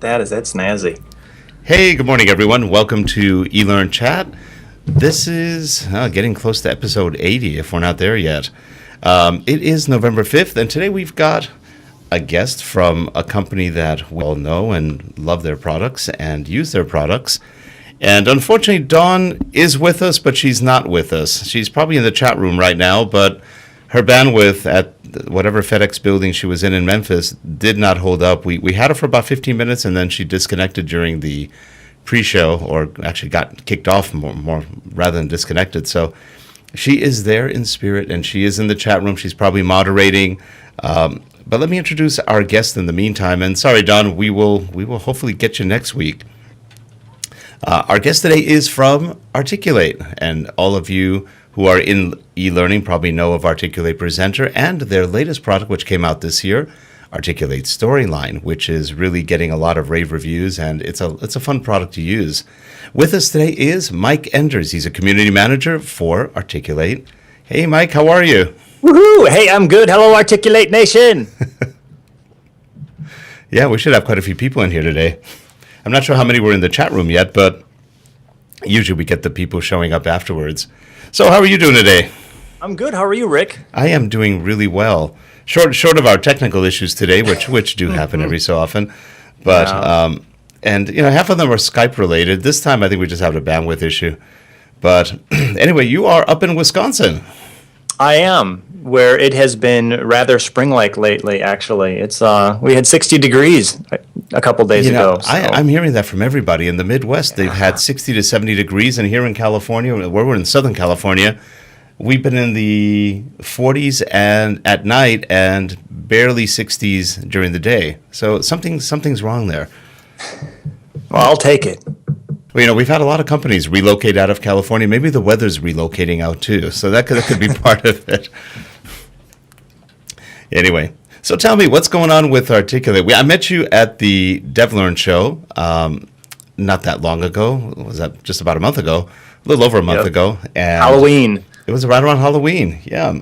that. Is that snazzy? Hey, good morning, everyone. Welcome to eLearnChat. This is getting close to episode 80, if we're not there yet. It is November 5th, and today we've got a guest from a company that we all know and love their products and use their products. And unfortunately, Dawn is with us, but she's not with us. She's probably in the chat room right now, but her bandwidth at whatever FedEx building she was in Memphis did not hold up. We had her for about 15 minutes, and then she disconnected during the pre-show, or actually got kicked off more rather than disconnected. So she is there in spirit, and she is in the chat room. She's probably moderating. But let me introduce our guest in the meantime. And sorry, Dawn, we will hopefully get you next week. Our guest today is from Articulate, and all of you who are in e-learning probably know of Articulate Presenter and their latest product, which came out this year, Articulate Storyline, which is really getting a lot of rave reviews, and it's a fun product to use. With us today is Mike Enders. He's a community manager for Articulate. Hey, Mike, how are you? Woohoo! Hey, I'm good. Hello, Articulate Nation. Yeah, we should have quite a few people in here today. I'm not sure how many were in the chat room yet, but usually we get the people showing up afterwards. So how are you doing today? I'm good. How are you, Rick? I am doing really well. Short of our technical issues today, which do happen every so often, but and half of them are Skype related. This time I think we just have a bandwidth issue. But anyway, you are up in Wisconsin. I am, where it has been rather spring-like lately. Actually, it's we had 60 degrees a couple days ago. So. I'm hearing that from everybody in the Midwest. They've had 60 to 70 degrees, and here in California, where we're in Southern California, we've been in the 40s and at night, and barely 60s during the day. So something's wrong there. Well, I'll take it. Well, we've had a lot of companies relocate out of California. Maybe the weather's relocating out too, so that could be part of it. Anyway, so tell me, what's going on with Articulate? I met you at the DevLearn show not that long ago. Was that just about a month ago? A little over a month ago. And Halloween. It was right around Halloween, yeah.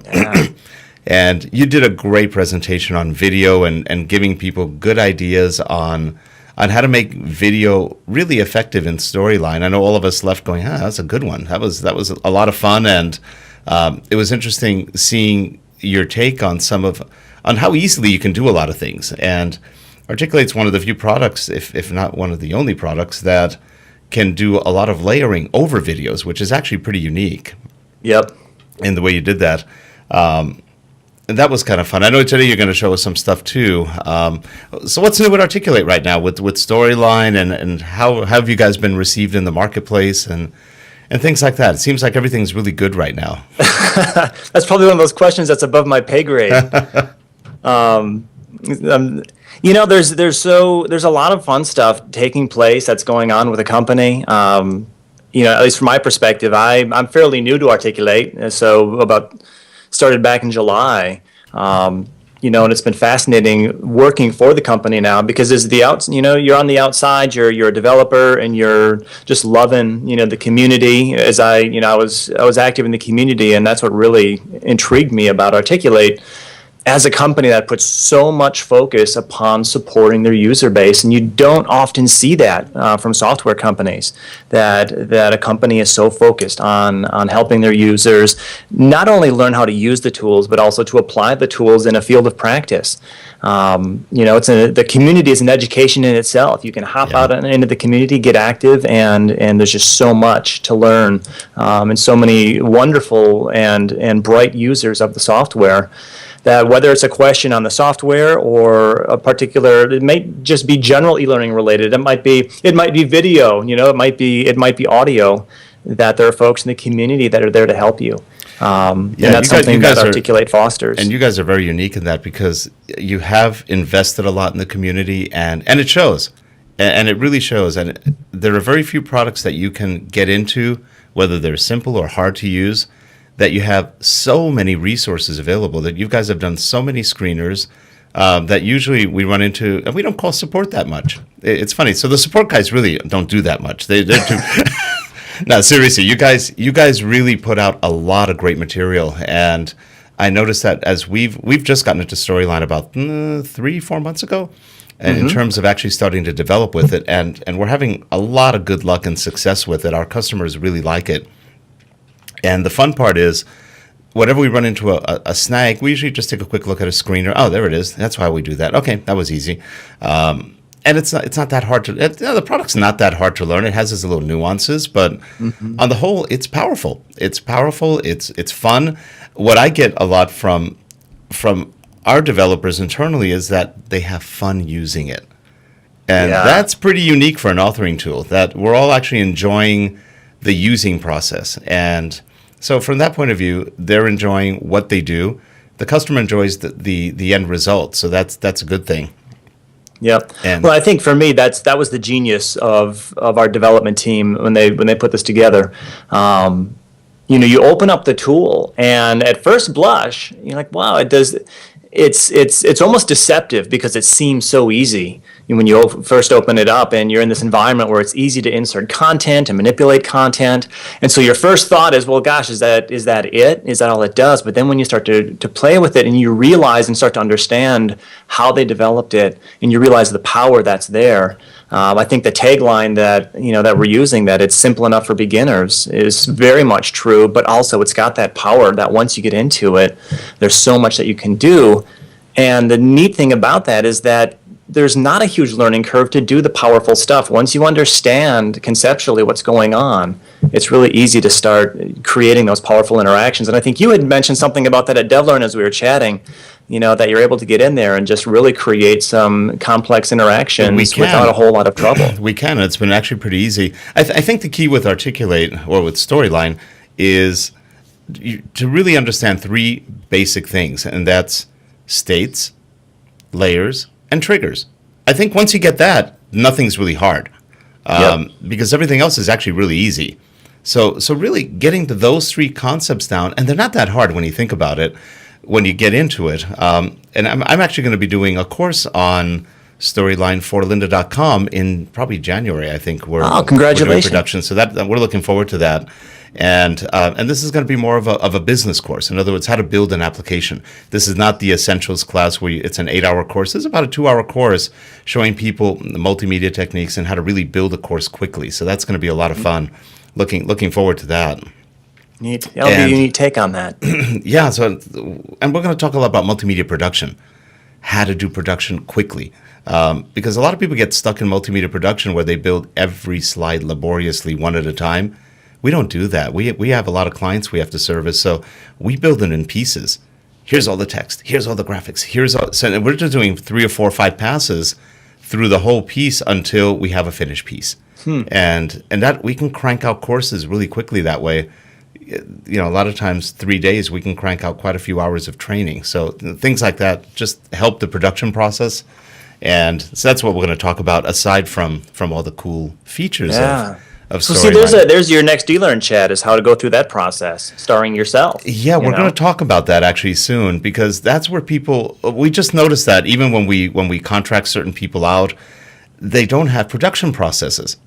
And you did a great presentation on video and giving people good ideas on how to make video really effective in Storyline. I know all of us left going, that's a good one. That was a lot of fun, and it was interesting seeing your take on on how easily you can do a lot of things. And Articulate's one of the few products, if not one of the only products, that can do a lot of layering over videos, which is actually pretty unique. Yep. In the way you did that. And that was kind of fun. I know today you're going to show us some stuff too. So what's new with Articulate right now with Storyline, and how have you guys been received in the marketplace and things like that? It seems like everything's really good right now. That's probably one of those questions that's above my pay grade. There's a lot of fun stuff taking place that's going on with the company. At least from my perspective, I'm fairly new to Articulate, so started back in July. And it's been fascinating working for the company now, because you're on the outside, you're a developer, and you're just loving, the community. As I was active in the community, and that's what really intrigued me about Articulate as a company that puts so much focus upon supporting their user base. And you don't often see that from software companies, that a company is so focused on helping their users not only learn how to use the tools, but also to apply the tools in a field of practice. The community is an education in itself. You can hop out into the community, get active, and there's just so much to learn, and so many wonderful and bright users of the software, that whether it's a question on the software or it may just be general e-learning related. It might be video, it might be audio, that there are folks in the community that are there to help you. And that's something that Articulate fosters. And you guys are very unique in that, because you have invested a lot in the community, and it shows. And it really shows. And there are very few products that you can get into, whether they're simple or hard to use, that you have so many resources available, that you guys have done so many screeners that usually we run into, and we don't call support that much. It's funny. So the support guys really don't do that much. They're too... No, seriously, you guys really put out a lot of great material, and I noticed that as we've just gotten into Storyline about 3-4 months ago, and in terms of actually starting to develop with it, and we're having a lot of good luck and success with it. Our customers really like it. And the fun part is, whenever we run into a snag, we usually just take a quick look at a screener. Oh, there it is. That's why we do that. Okay, that was easy. And it's not that hard to. The product's not that hard to learn. It has its little nuances, but on the whole, it's powerful. It's powerful. It's fun. What I get a lot from our developers internally is that they have fun using it, and that's pretty unique for an authoring tool. That we're all actually enjoying the using process, and so from that point of view, they're enjoying what they do. The customer enjoys the end result, so that's a good thing. Yep. And well, I think for me, that was the genius of our development team when they put this together. You open up the tool, and at first blush, you're like, wow, it does. It's almost deceptive because it seems so easy when you first open it up, and you're in this environment where it's easy to insert content and manipulate content. And so your first thought is, well, gosh, is that it? Is that all it does? But then when you start to play with it, and you realize and start to understand how they developed it, and you realize the power that's there. I think the tagline that we're using, that it's simple enough for beginners, is very much true. But also, it's got that power that once you get into it, there's so much that you can do. And the neat thing about that is that there's not a huge learning curve to do the powerful stuff. Once you understand conceptually what's going on, it's really easy to start creating those powerful interactions. And I think you had mentioned something about that at DevLearn as we were chatting, that you're able to get in there and just really create some complex interactions without a whole lot of trouble. We can. It's been actually pretty easy. I think the key with Articulate or with Storyline is to really understand 3 basic things, and that's states, layers, and triggers. I think once you get that, nothing's really hard, because everything else is actually really easy. So really getting to those 3 concepts down, and they're not that hard when you think about it, when you get into it. And I'm actually going to be doing a course on Storyline for lynda.com in probably January, I think. Congratulations. We're doing production, so that we're looking forward to that. And this is going to be more of a business course. In other words, how to build an application. This is not the essentials class where it's an 8-hour course. This is about a 2-hour course showing people the multimedia techniques and how to really build a course quickly. So that's going to be a lot of fun. Looking forward to that. Neat. That'll be a unique take on that. Yeah. So, and we're going to talk a lot about multimedia production, how to do production quickly. Because a lot of people get stuck in multimedia production where they build every slide laboriously one at a time. We don't do that. We have a lot of clients we have to service, so we build it in pieces. Here's all the text. Here's all the graphics. So we're just doing 3 or 4 or 5 passes through the whole piece until we have a finished piece. And that we can crank out courses really quickly that way. A lot of times 3 days we can crank out quite a few hours of training. So things like that just help the production process. And so that's what we're going to talk about aside from all the cool features of So see, there's your next eLearnChat, is how to go through that process, starring yourself. Yeah, we're going to talk about that actually soon, because that's where we just noticed that even when we contract certain people out, they don't have production processes.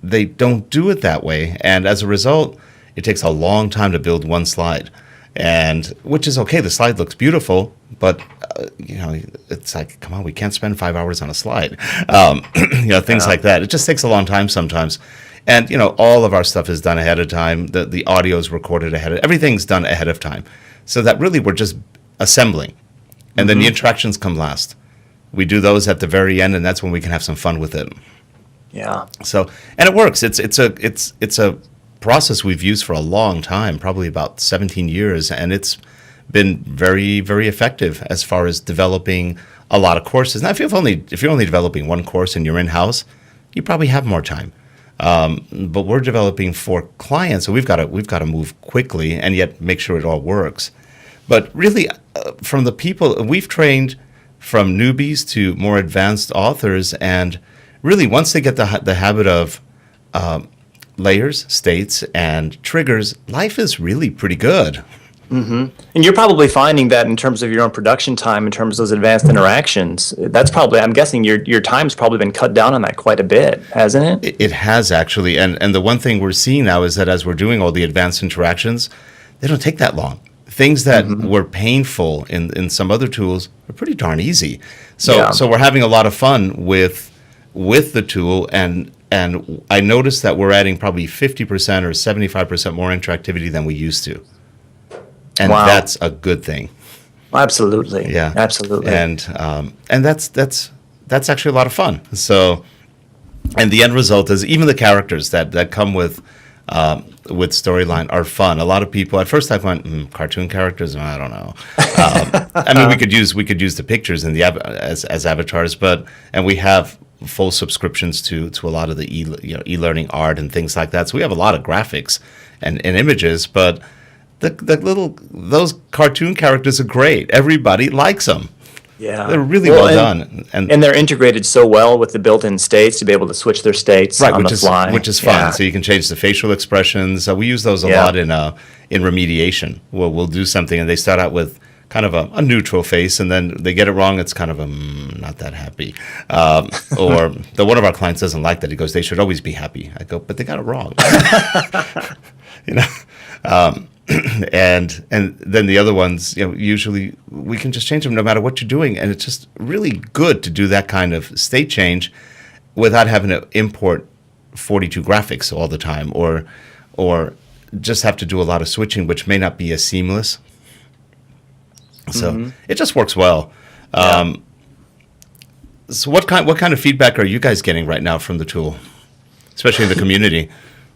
They don't do it that way, and as a result, it takes a long time to build one slide, and which is okay. The slide looks beautiful, but it's like, come on, we can't spend 5 hours on a slide. Things like that. It just takes a long time sometimes. And, all of our stuff is done ahead of time. The audio is recorded everything's done ahead of time. So that really we're just assembling. And then the interactions come last. We do those at the very end, and that's when we can have some fun with it. Yeah. So, and it works. It's a process we've used for a long time, probably about 17 years, and it's been very, very effective as far as developing a lot of courses. Now, if you're only developing one course and you're in-house, you probably have more time. But we're developing for clients, so we've got to move quickly and yet make sure it all works. But really, from the people we've trained, from newbies to more advanced authors, and really once they get the habit of layers, states, and triggers, life is really pretty good. Mm-hmm. And you're probably finding that in terms of your own production time, in terms of those advanced interactions, that's probably, I'm guessing your time's probably been cut down on that quite a bit, hasn't it? It has actually. And the one thing we're seeing now is that as we're doing all the advanced interactions, they don't take that long. things that were painful in some other tools are pretty darn easy. So Yeah. so we're having a lot of fun with the tool, and I noticed that we're adding probably 50% or 75% more interactivity than we used to. And Wow. that's a good thing. Absolutely. Yeah. Absolutely. And that's actually a lot of fun. So, and the end result is even the characters that come with storyline are fun. A lot of people at first I went, cartoon characters, I don't know. I mean, we could use the pictures in the as avatars, and we have full subscriptions to a lot of the e-learning art and things like that. So we have a lot of graphics and images, but those cartoon characters are great. Everybody likes them. Yeah. They're really well done. And they're integrated so well with the built-in states to be able to switch their states on the fly. Which is fun. Yeah. So you can change the facial expressions. We use those a lot in remediation. We'll do something and they start out with kind of a neutral face, and then they get it wrong. It's kind of not that happy. Or one of our clients doesn't like that. He goes, they should always be happy. I go, but they got it wrong. And then the other ones, usually we can just change them no matter what you're doing, and it's just really good to do that kind of state change without having to import 42 graphics all the time, or just have to do a lot of switching, which may not be as seamless. So it just works well. So what kind of feedback are you guys getting right now from the tool, especially in the community?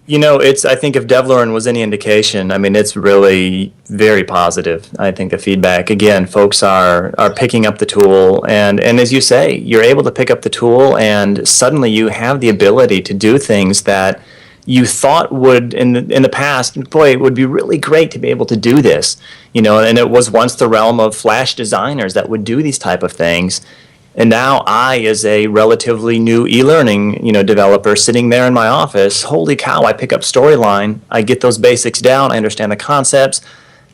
I think if DevLearn was any indication, I mean, it's really very positive. I think the feedback, again, folks are picking up the tool, and as you say, you're able to pick up the tool, and suddenly you have the ability to do things that you thought would in the past. Boy, it would be really great to be able to do this, and it was once the realm of Flash designers that would do these type of things. And now I, as a relatively new e-learning, developer sitting there in my office, holy cow, I pick up Storyline, I get those basics down, I understand the concepts.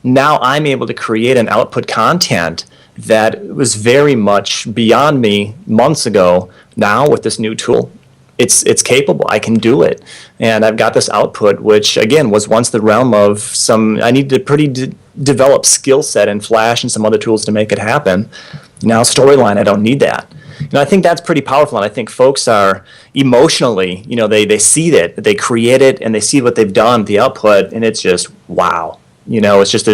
Now I'm able to create and output content that was very much beyond me months ago. Now with this new tool, it's capable. I can do it. And I've got this output, which again was once the realm of I needed a developed skill set in Flash and some other tools to make it happen. Now Storyline, I don't need that. I think that's pretty powerful, and I think folks are emotionally, they see that, they create it, and they see what they've done, the output, and it's just, wow. It's just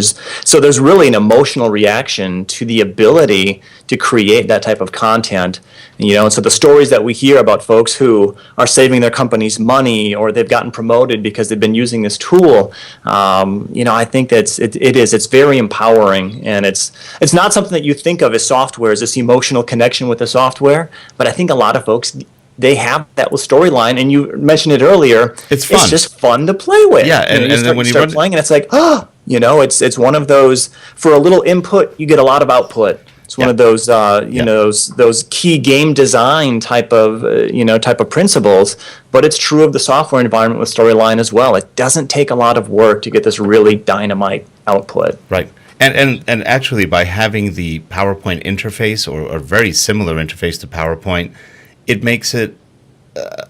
there's really an emotional reaction to the ability to create that type of content. And so the stories that we hear about folks who are saving their companies money, or they've gotten promoted because they've been using this tool, I think it's very empowering, and it's not something that you think of as software, as this emotional connection with the software, but I think a lot of folks, they have that with Storyline, and you mentioned it earlier. It's fun. It's just fun to play with. Yeah, and then when you start playing, and it's like, it's one of those, for a little input, you get a lot of output. It's one of those, those key game design type of principles. But it's true of the software environment with Storyline as well. It doesn't take a lot of work to get this really dynamite output. Right. And actually, by having the PowerPoint interface, or a very similar interface to PowerPoint, it makes it.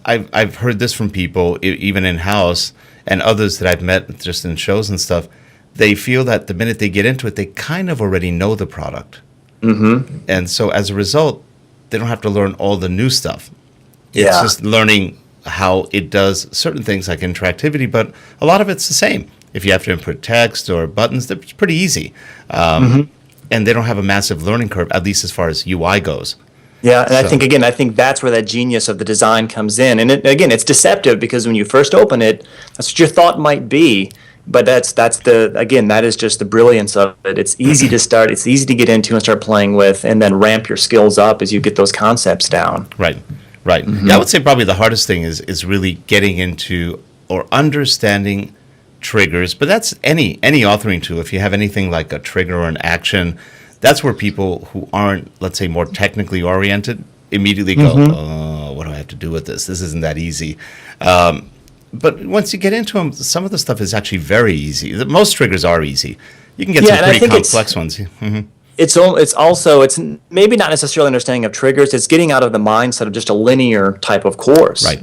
I've heard this from people, even in house, and others that I've met just in shows and stuff. They feel that the minute they get into it, they kind of already know the product. Mm-hmm. And so as a result, they don't have to learn all the new stuff. It's just learning how it does certain things like interactivity, but a lot of it's the same. If you have to input text or buttons, it's pretty easy. And they don't have a massive learning curve, at least as far as UI goes. Yeah, and I think that's where that genius of the design comes in. And it's deceptive, because when you first open it, that's what your thought might be. But that is just the brilliance of it. It's easy to start, it's easy to get into and start playing with, and then ramp your skills up as you get those concepts down. Right. Mm-hmm. Yeah, I would say probably the hardest thing is really getting into or understanding triggers. But that's any authoring tool. If you have anything like a trigger or an action, that's where people who aren't, let's say, more technically oriented immediately go, oh, what do I have to do with this? This isn't that easy. But once you get into them, some of the stuff is actually very easy. Most triggers are easy. You can get some pretty complex ones. Mm-hmm. It's maybe not necessarily understanding of triggers. It's getting out of the mindset of just a linear type of course. Right.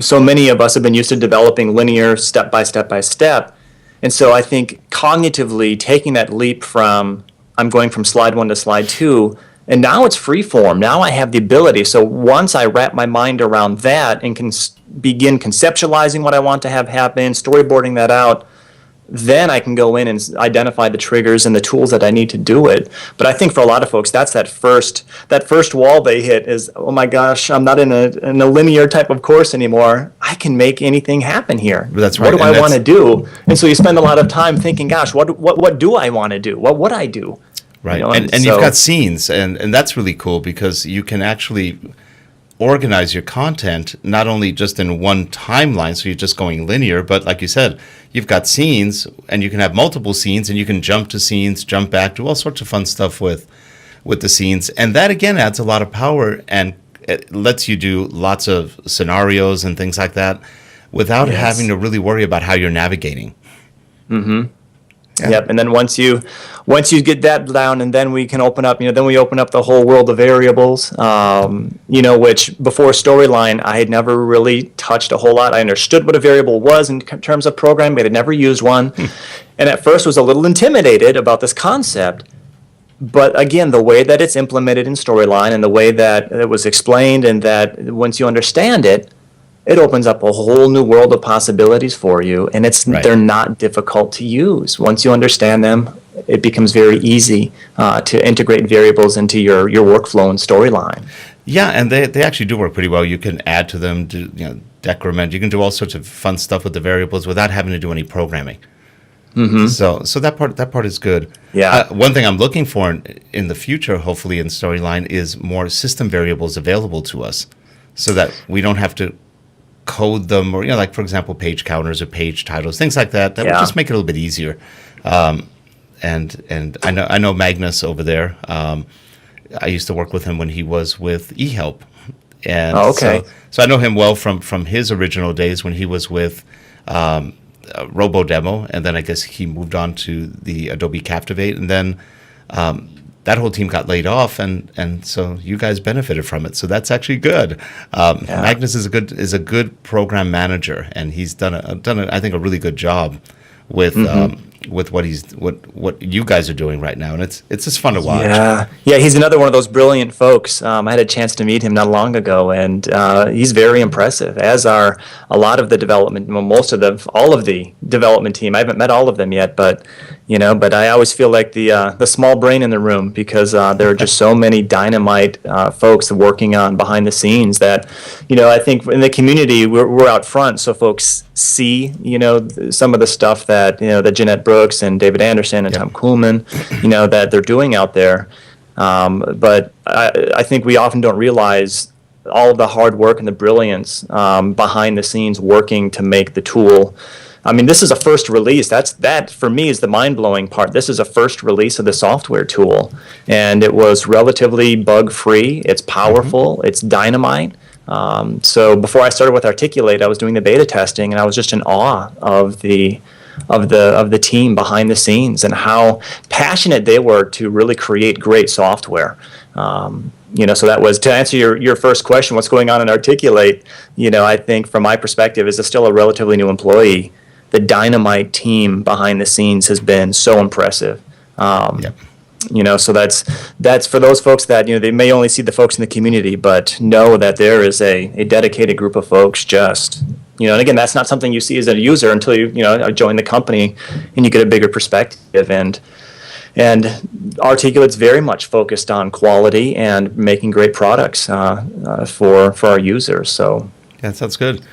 So many of us have been used to developing linear step by step by step. And so I think cognitively taking that leap from I'm going from slide 1 to slide 2, and now it's free form. Now I have the ability. So once I wrap my mind around that and can begin conceptualizing what I want to have happen, storyboarding that out, then I can go in and identify the triggers and the tools that I need to do it. But I think for a lot of folks, that's that first wall they hit is, oh my gosh, I'm not in a linear type of course anymore. I can make anything happen here. That's right. What do I want to do? And so you spend a lot of time thinking, gosh, what do I want to do? What would I do? Right. You know, and you've got scenes, and that's really cool because you can actually organize your content not only just in one timeline, so you're just going linear, but like you said, you've got scenes, and you can have multiple scenes, and you can jump to scenes, jump back, do all sorts of fun stuff with the scenes, and that again adds a lot of power, and it lets you do lots of scenarios and things like that without having to really worry about how you're navigating. Yeah. Yep. And then once you get that down, and then we can open up, then we open up the whole world of variables, which before Storyline, I had never really touched a whole lot. I understood what a variable was in terms of programming, but I had never used one. And at first was a little intimidated about this concept. But again, the way that it's implemented in Storyline and the way that it was explained, and that once you understand it, it opens up a whole new world of possibilities for you, and they're not difficult to use. Once you understand them, it becomes very easy to integrate variables into your workflow and Storyline. Yeah, and they actually do work pretty well. You can add to them, decrement. You can do all sorts of fun stuff with the variables without having to do any programming. So that part is good. Yeah. One thing I'm looking for in the future, hopefully in Storyline, is more system variables available to us, so that we don't have to code them, or like for example page counters or page titles, things like that would just make it a little bit easier. And I know Magnus over there. I used to work with him when he was with eHelp, and so I know him well from his original days when he was with RoboDemo, and then I guess he moved on to the Adobe Captivate, and then that whole team got laid off, and so you guys benefited from it. So that's actually good. Magnus is a good program manager, and he's done I think a really good job with what you guys are doing right now, and it's just fun to watch. Yeah, he's another one of those brilliant folks. I had a chance to meet him not long ago, and he's very impressive. As are a lot of the development, all of the development team. I haven't met all of them yet, but I always feel like the small brain in the room, because there are just so many dynamite folks working on behind the scenes that, I think in the community we're out front, so folks see, some of the stuff that, that Jeanette Brooks and David Anderson and Tom Kuhlman, that they're doing out there. But I think we often don't realize all of the hard work and the brilliance behind the scenes working to make the tool. I mean, this is a first release. That for me is the mind-blowing part. This is a first release of the software tool, and it was relatively bug-free. It's powerful. It's dynamite. So before I started with Articulate, I was doing the beta testing, and I was just in awe of the team behind the scenes and how passionate they were to really create great software. So that was to answer your first question, what's going on in Articulate. I think from my perspective, as still a relatively new employee, the dynamite team behind the scenes has been so impressive. So that's for those folks that, they may only see the folks in the community, but know that there is a dedicated group of folks just, and again, that's not something you see as a user until you join the company and you get a bigger perspective. And Articulate's very much focused on quality and making great products for our users. So yeah, that sounds good.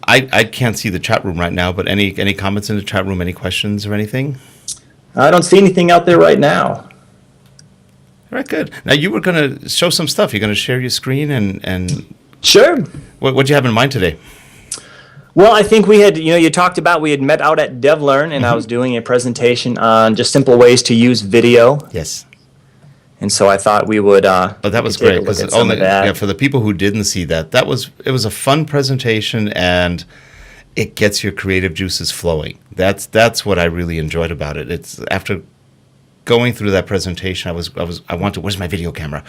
I can't see the chat room right now, but any comments in the chat room? Any questions or anything? I don't see anything out there right now. All right, good. Now you were going to show some stuff. You're going to share your screen and Sure. What do you have in mind today? Well, I think we had, you talked about we had met out at DevLearn, and I was doing a presentation on just simple ways to use video. Yes. And so I thought we would. That was great. For the people who didn't see that, it was a fun presentation, and it gets your creative juices flowing. That's what I really enjoyed about it. It's after going through that presentation, where's my video camera?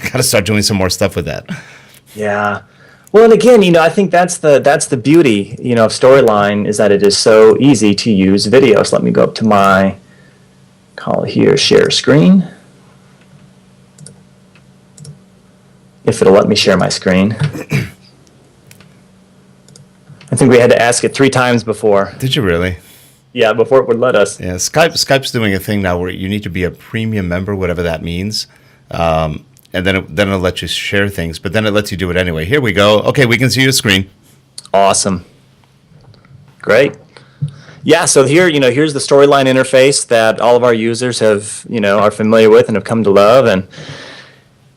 Got to start doing some more stuff with that. Yeah. Well, and again, I think that's the beauty, of Storyline is that it is so easy to use video. So let me go up to my call here, share screen. If it'll let me share my screen. I think we had to ask it 3 times before. Did you really? Yeah, before it would let us. Yeah, Skype's doing a thing now where you need to be a premium member, whatever that means. And then it'll let you share things, but then it lets you do it anyway. Here we go. Okay, we can see your screen. Awesome. Great. Yeah, so here, here's the Storyline interface that all of our users have, are familiar with and have come to love.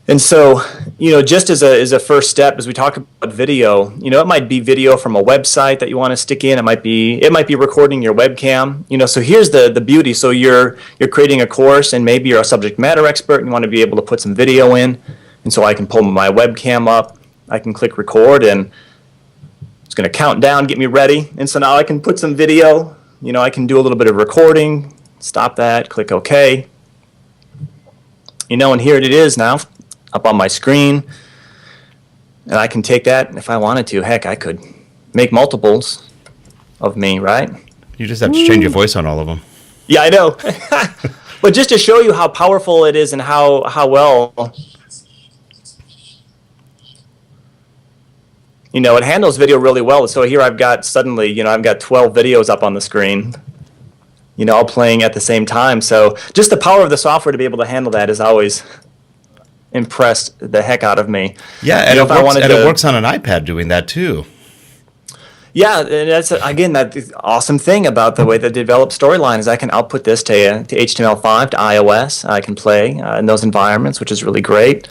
And so, just as a first step, as we talk about video, it might be video from a website that you want to stick in. It might be recording your webcam. So here's the beauty. So you're creating a course, and maybe you're a subject matter expert, and you want to be able to put some video in. And so I can pull my webcam up. I can click record, and it's going to count down, get me ready. And so now I can put some video. I can do a little bit of recording. Stop that. Click OK. And here it is now, up on my screen, and I can take that if I wanted to. Heck, I could make multiples of me, right? You just have to change your voice on all of them. Yeah, I know. But just to show you how powerful it is and how well, it handles video really well. So here I've got 12 videos up on the screen, all playing at the same time. So just the power of the software to be able to handle that is always impressed the heck out of me. Yeah, and it works on an iPad doing that too. Yeah, and that's again that awesome thing about the way they develop Storyline is I can output this to HTML5 to iOS. I can play in those environments, which is really great.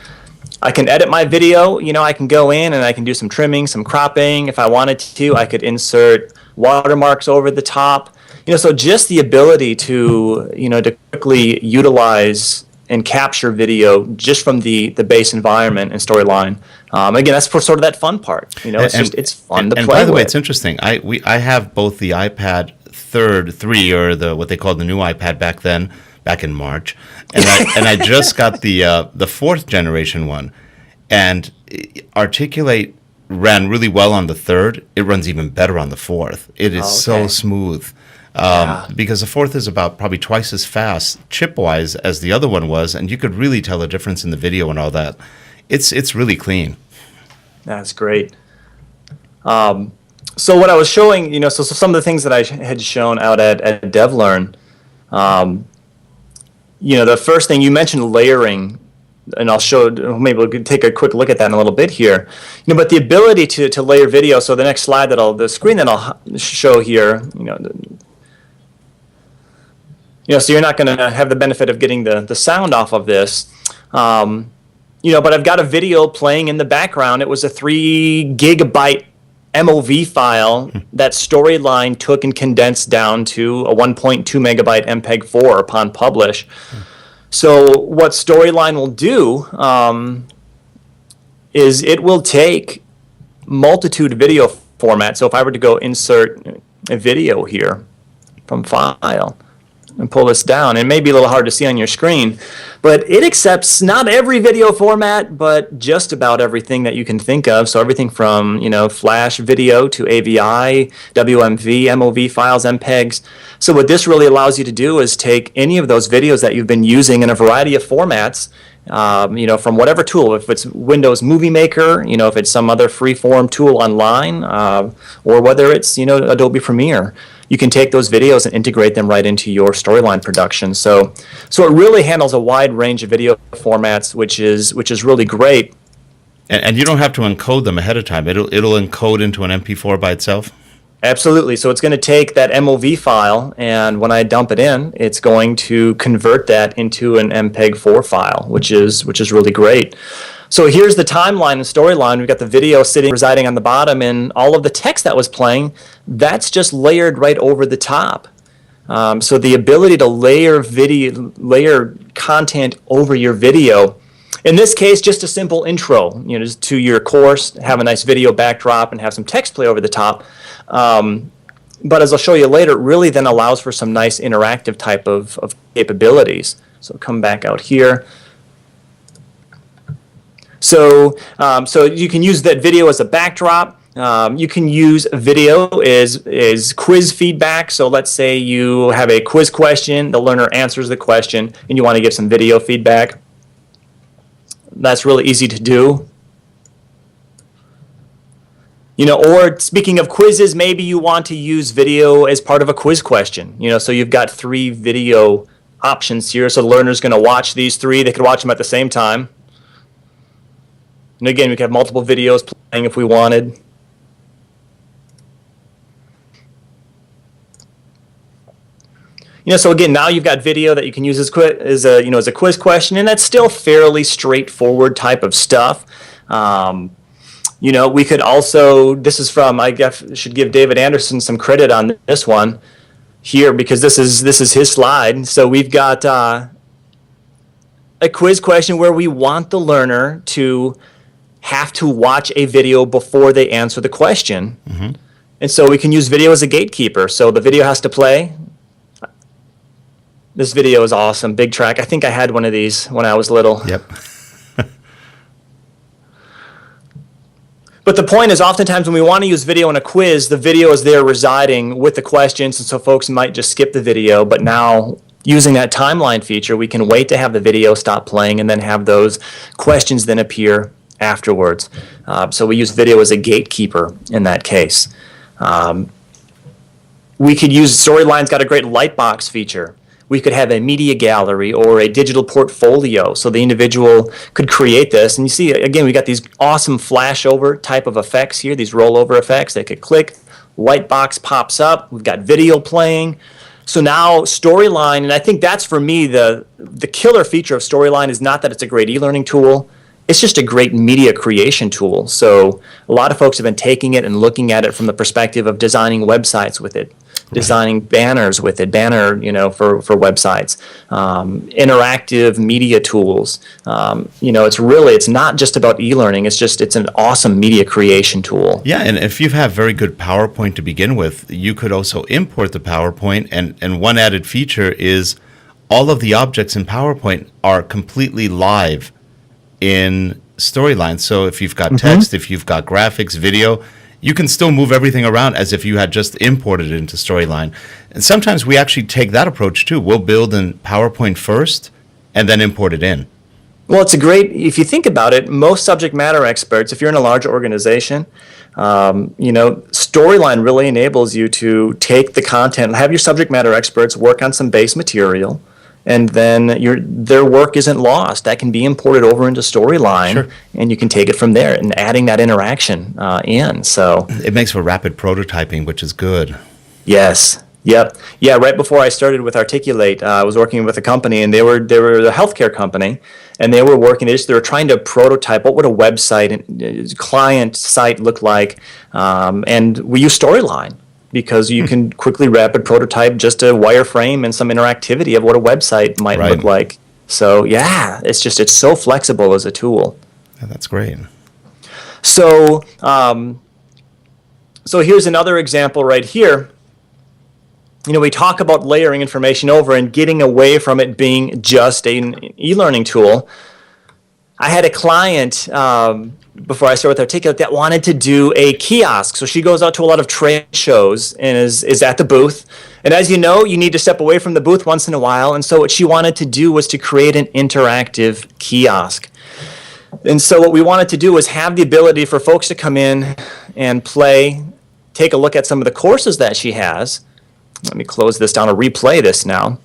I can edit my video. I can go in and I can do some trimming, some cropping. If I wanted to, I could insert watermarks over the top. So just the ability to to quickly utilize and capture video just from the base environment and Storyline. Again, that's sort of that fun part. It's fun to play. And by the way, with. it's interesting. I have both the iPad 3 or what they called the new iPad back in March, and I just got the 4th generation one, and Articulate ran really well on the 3rd. It runs even better on the 4th. It is so smooth. Because the 4th is about probably twice as fast chip-wise as the other one was, and you could really tell the difference in the video and all that. It's really clean. That's great. So what I was showing, so some of the things that I had shown out at DevLearn, the first thing you mentioned layering, and I'll show, maybe we'll take a quick look at that in a little bit here. But the ability to layer video, so the next slide the screen that I'll show here, so you're not going to have the benefit of getting the sound off of this. But I've got a video playing in the background. It was a 3 gigabyte MOV file that Storyline took and condensed down to a 1.2 megabyte MPEG-4 upon publish. So what Storyline will do is it will take multitude video formats. So if I were to go insert a video here from file, and pull this down. It may be a little hard to see on your screen, but it accepts not every video format, but just about everything that you can think of. So everything from, Flash video to AVI, WMV, MOV files, MPEGs. So what this really allows you to do is take any of those videos that you've been using in a variety of formats, from whatever tool, if it's Windows Movie Maker, if it's some other free-form tool online, or whether it's, Adobe Premiere. You can take those videos and integrate them right into your Storyline production. So it really handles a wide range of video formats, which is really great. And you don't have to encode them ahead of time. It'll encode into an MP4 by itself? Absolutely. So it's going to take that MOV file, and when I dump it in, it's going to convert that into an MPEG-4 file, which is really great. So here's the timeline and Storyline. We've got the video residing on the bottom, and all of the text that was playing, that's just layered right over the top. So the ability to layer content over your video. In this case, just a simple intro, just to your course, have a nice video backdrop, and have some text play over the top. But as I'll show you later, it really then allows for some nice interactive type of capabilities. So come back out here. So you can use that video as a backdrop. You can use video as quiz feedback. So let's say you have a quiz question, the learner answers the question, and you want to give some video feedback. That's really easy to do. Or speaking of quizzes, maybe you want to use video as part of a quiz question. So you've got 3 video options here. So the learner's going to watch these 3. They could watch them at the same time. And again, we could have multiple videos playing if we wanted. So again, now you've got video that you can use as a quiz question, and that's still fairly straightforward type of stuff. We could also, this is from, I guess, should give David Anderson some credit on this one here, because this is his slide. So we've got a quiz question where we want the learner to have to watch a video before they answer the question. Mm-hmm. And so we can use video as a gatekeeper. So the video has to play. This video is awesome. Big track. I think I had one of these when I was little. Yep. But the point is, oftentimes when we want to use video in a quiz, the video is there residing with the questions, and so folks might just skip the video. But now, using that timeline feature, we can wait to have the video stop playing and then have those questions then appear afterwards. So we use video as a gatekeeper in that case. We could use Storyline's got a great lightbox feature. We could have a media gallery or a digital portfolio, so the individual could create this. And you see, again, we got these awesome flashover type of effects here, these rollover effects. They could click, lightbox pops up, we've got video playing. So now Storyline, and I think that's for me the killer feature of Storyline is not that it's a great e-learning tool, it's just a great media creation tool. So a lot of folks have been taking it and looking at it from the perspective of designing websites with it, designing banners with it, for websites, interactive media tools. It's not just about e-learning. It's an awesome media creation tool. Yeah, and if you have very good PowerPoint to begin with, you could also import the PowerPoint. And one added feature is all of the objects in PowerPoint are completely live in Storyline. So if you've got text, if you've got graphics, video, you can still move everything around as if you had just imported it into Storyline. And sometimes we actually take that approach too. We'll build in PowerPoint first and then import it in. Well, if you think about it, most subject matter experts, if you're in a large organization, Storyline really enables you to take the content, have your subject matter experts work on some base material, and then their work isn't lost. That can be imported over into Storyline, sure, and you can take it from there and adding that interaction in. So it makes for rapid prototyping, which is good. Yes. Yep. Yeah. Right before I started with Articulate, I was working with a company, and they were a healthcare company, and they were trying to prototype what would a website and client site look like, and we use Storyline, because you can quickly rapid prototype just a wireframe and some interactivity of what a website might look like. So yeah, it's so flexible as a tool. Yeah, that's great. So here's another example right here. We talk about layering information over and getting away from it being just an e-learning tool. I had a client before I started with Articulate that wanted to do a kiosk. So she goes out to a lot of trade shows and is at the booth. And as you know, you need to step away from the booth once in a while. And so what she wanted to do was to create an interactive kiosk. And so what we wanted to do was have the ability for folks to come in and take a look at some of the courses that she has. Let me close this down or replay this now.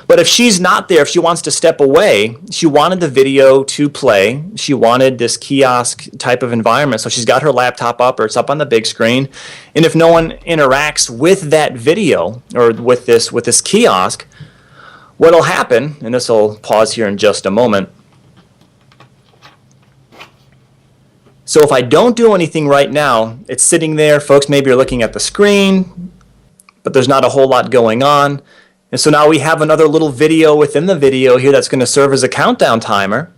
But if she's not there, if she wants to step away, she wanted the video to play. She wanted this kiosk type of environment. So she's got her laptop up, or it's up on the big screen. And if no one interacts with that video or with this kiosk, what'll happen, and this will pause here in just a moment. So if I don't do anything right now, it's sitting there. Folks maybe are looking at the screen, but there's not a whole lot going on. And so now we have another little video within the video here that's going to serve as a countdown timer.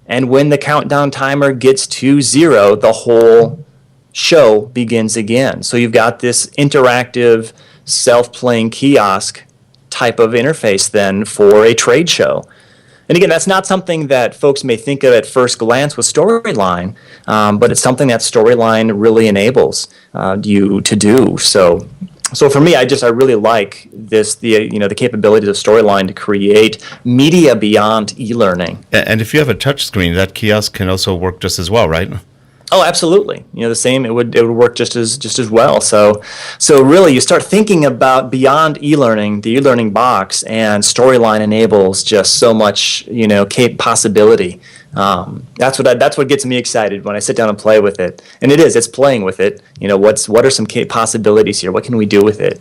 And when the countdown timer gets to 0, the whole show begins again. So you've got this interactive, self-playing kiosk type of interface then for a trade show. And again, that's not something that folks may think of at first glance with Storyline, but it's something that Storyline really enables you to do. So for me, I really like the capabilities of Storyline to create media beyond e-learning. And if you have a touch screen, that kiosk can also work just as well, right? Oh, absolutely. The same. It would work just as well. So really, you start thinking about beyond e-learning, the e-learning box, and Storyline enables just so much possibility. That's what gets me excited when I sit down and play with it. And it's playing with it. What are some possibilities here? What can we do with it?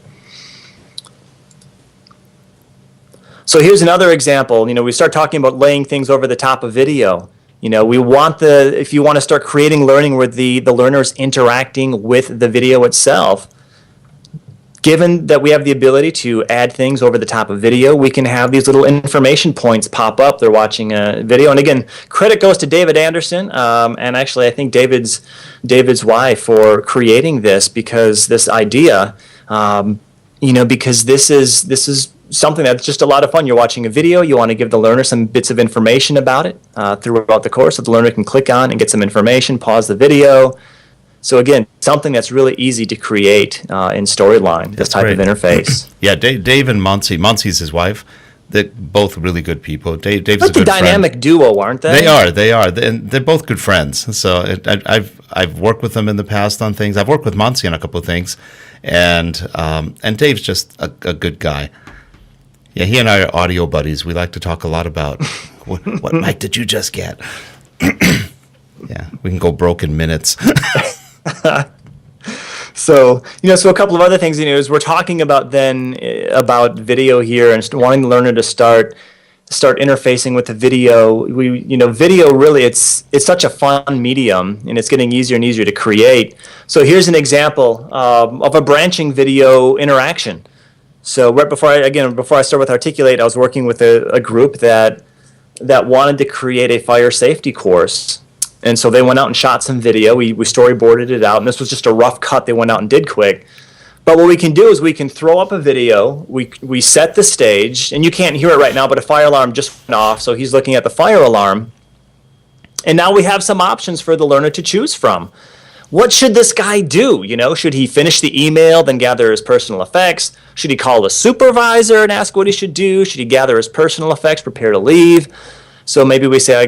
So here's another example. We start talking about laying things over the top of video. If you want to start creating learning where the learner is interacting with the video itself, given that we have the ability to add things over the top of video, we can have these little information points pop up. They're watching a video. And again, credit goes to David Anderson, and actually I think David's wife for creating this, because this idea, because this is something that's just a lot of fun. You're watching a video, you want to give the learner some bits of information about it throughout the course, so the learner can click on and get some information, pause the video. So again, something that's really easy to create in Storyline, this type of interface. Yeah, Dave and Monsi's his wife. They're both really good people. Dave's like a good dynamic duo, aren't they? They are, and they're both good friends. So I've worked with them in the past on things. I've worked with Monsi on a couple of things, and Dave's just a good guy. Yeah, he and I are audio buddies. We like to talk a lot about what mic did you just get? Yeah, we can go broke in minutes. So a couple of other things, is we're talking about about video here and wanting the learner to start interfacing with the video. Video really, it's such a fun medium, and it's getting easier and easier to create. So here's an example of a branching video interaction. So right before I start with Articulate, I was working with a group that wanted to create a fire safety course. And so they went out and shot some video. We storyboarded it out, and this was just a rough cut they went out and did quick. But what we can do is we can throw up a video. We set the stage, and you can't hear it right now, but a fire alarm just went off, so he's looking at the fire alarm. And now we have some options for the learner to choose from. What should this guy do? Should he finish the email, then gather his personal effects? Should he call the supervisor and ask what he should do? Should he gather his personal effects, prepare to leave? So maybe we say,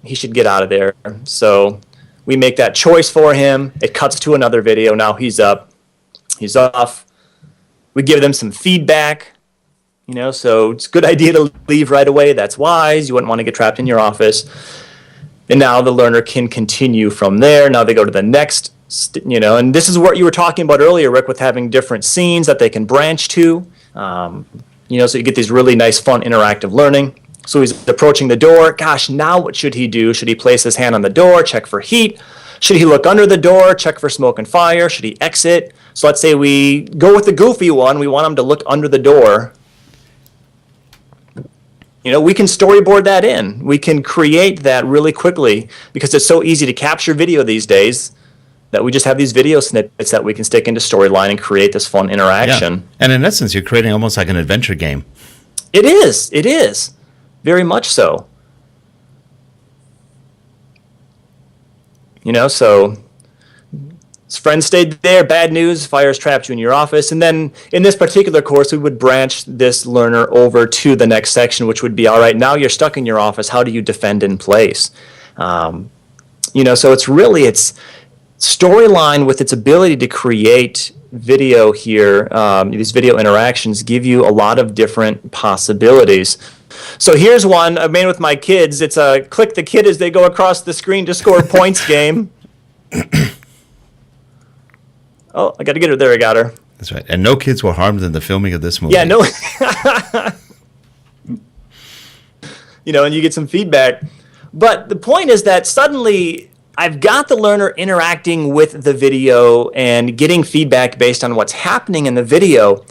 he should get out of there. So we make that choice for him. It cuts to another video. Now he's up, he's off. We give them some feedback. So it's a good idea to leave right away. That's wise. You wouldn't want to get trapped in your office. And now the learner can continue from there. Now they go to the next, and this is what you were talking about earlier, Rick, with having different scenes that they can branch to. So you get these really nice, fun, interactive learning. So he's approaching the door. Gosh, now what should he do? Should he place his hand on the door, check for heat? Should he look under the door, check for smoke and fire? Should he exit? So let's say we go with the goofy one. We want him to look under the door. We can storyboard that in. We can create that really quickly because it's so easy to capture video these days that we just have these video snippets that we can stick into Storyline and create this fun interaction. Yeah. And in essence, you're creating almost like an adventure game. It is. Very much so. So his friend stayed there, bad news, fire's trapped you in your office. And then in this particular course, we would branch this learner over to the next section, which would be, all right, now you're stuck in your office. How do you defend in place? So it's Storyline with its ability to create video here. These video interactions give you a lot of different possibilities. So here's one I made with my kids. It's a click the kid as they go across the screen to score points game. Oh, I got to get her. There, I got her. That's right. And no kids were harmed in the filming of this movie. Yeah, no. And you get some feedback. But the point is that suddenly I've got the learner interacting with the video and getting feedback based on what's happening in the video.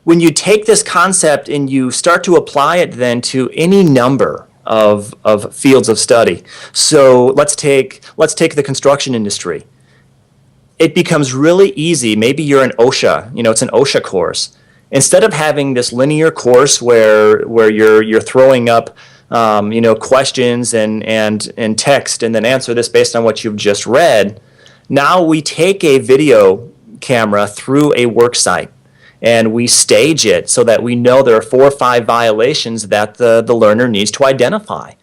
When you take this concept and you start to apply it then to any number of fields of study. So let's take the construction industry. It becomes really easy. Maybe you're an OSHA, it's an OSHA course. Instead of having this linear course where you're throwing up questions and text, and then answer this based on what you've just read. Now we take a video camera through a work site and we stage it so that we know there are 4 or 5 violations that the learner needs to identify.